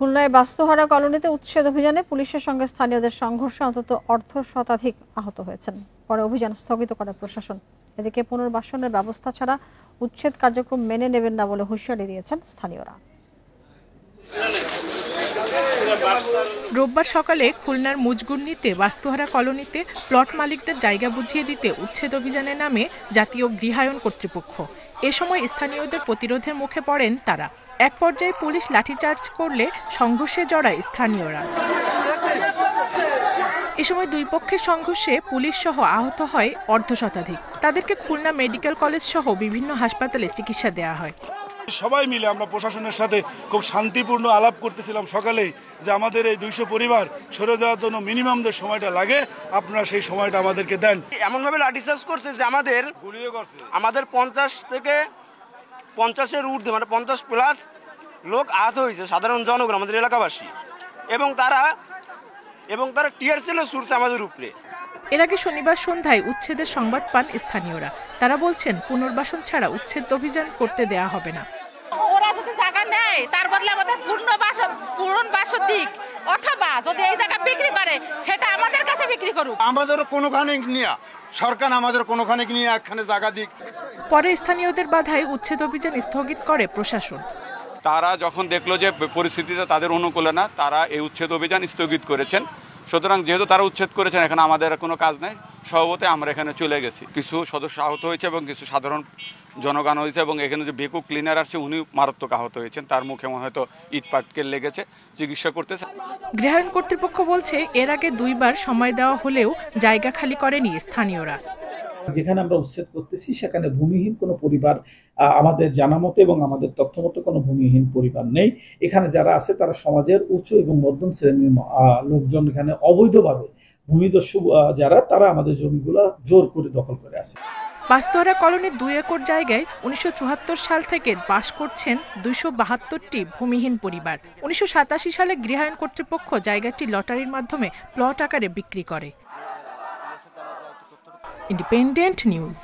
খুলনায় বাস্তুহারা কলোনিতে উচ্ছেদ অভিযানে পুলিশের সঙ্গে স্থানীয়দের সংঘর্ষে অন্তত অর্ধ শতাধিক আহত হয়েছেন। পরে অভিযান স্থগিত করে প্রশাসন। এদিকে পুনর্বাসনের ব্যবস্থা ছাড়া উচ্ছেদ কার্যক্রম মেনে নেবেন না বলে হুঁশিয়ারি দিয়েছেন স্থানীয়রা। রোববার সকালে খুলনার মুজগুন্নিতে বাস্তুহারা কলোনিতে প্লট মালিকদের জায়গা বুঝিয়ে দিতে উচ্ছেদ অভিযানে নামে জাতীয় গৃহায়ন কর্তৃপক্ষ। এ সময় স্থানীয়দের প্রতিরোধের মুখে পড়েন তারা। এক পর্যায়ে পুলিশ লাঠিচার্জ করলে সংঘর্ষে জড়ায় স্থানীয়রা। এ সময় দুই পক্ষের সংঘর্ষে পুলিশ সহ আহত হয় অর্ধ শতাধিক। তাদেরকে খুলনা মেডিকেল কলেজ সহ বিভিন্ন হাসপাতালে চিকিৎসা দেওয়া হয়। সবাই মিলে আমরা প্রশাসনের সাথে খুব শান্তিপূর্ণ আলাপ করতেছিলাম সকালেই, যে আমাদের এই 200 পরিবার সরে যাওয়ার জন্য মিনিমাম যে সময়টা লাগে আপনারা সেই সময়টা আমাদেরকে দেন। এমনভাবে লাঠিচার্জ করছে যে আমাদের 50 থেকে 50-এর ঊর্ধ্বে, মানে 50+ লোক আহত হয়েছে, সাধারণ জনগণ, আমাদের এলাকাবাসী, এবং তারা টিয়ার সেলও ছুড়ছে আমাদের উপরে। এর আগে শনিবার সন্ধ্যায় উচ্ছেদের সংবাদ পান স্থানীয়রা। তারা বলছেন পুনর্বাসন ছাড়া উচ্ছেদ অভিযান করতে দেয়া হবে না। ওরা যদি জায়গা নেয় তার বদলে আমাদের পুনর্বাসন দিক, অথবা যদি এই জায়গা বিক্রি করে সেটা আমাদের কাছে বিক্রি করুক। আমাদের কোনোখানে নিয়ে সরকার আমাদের কোনোখানে নিয়ে একখানে জায়গা দিক। পরে স্থানীয়দের বাধায় উচ্ছেদ অভিযান স্থগিত করে প্রশাসন। তারা যখন দেখলো যে পরিস্থিতিতে তাদের অনুকূলে না, তারা এই উচ্ছেদ অভিযান স্থগিত করেছেন। সুতরাং যেহেতু তারা উচ্ছেদ করেছেন, এখানে আমাদের কোনো কাজ নেই, স্বভাবতই আমরা এখানে চলে গেছি। কিছু সদস্য আহত হয়েছে এবং কিছু সাধারণ জনগণ হয়েছে, এবং এখানে যে বেকু ক্লিনার আসছে উনি মারাত্মক আহত হয়েছেন, তার মুখে হয়তো ইট পাটকেল লেগেছে, চিকিৎসা করতেছে। গৃহায়ন কর্তৃপক্ষ বলছে এর আগে 2 বার সময় দেওয়া হলেও জায়গা খালি করেনি স্থানীয়রা। যেখানে আমরা উচ্ছেদ করতেছি সেখানে ভূমিহীন কোনো পরিবার আমাদের জানা মতো এবং আমাদের তথ্য মতো কোনো ভূমিহীন পরিবার নেই। এখানে যারা আছে তারা সমাজের উচ্চ এবং মধ্যম শ্রেণীর লোকজন। এখানে অবৈধভাবে ভূমিদস্যু যারা, তারা আমাদের জমিগুলো জোর করে দখল করে আছে। বাস্তুহারা কলোনির 2 একর জায়গায় 1974 সাল থেকে বাস করছেন 272টি ভূমিহীন পরিবার। 1987 সালে গৃহায়ন কর্তৃপক্ষ জায়গাটি লটারির মাধ্যমে প্লট আকারে বিক্রি করে। Independent news.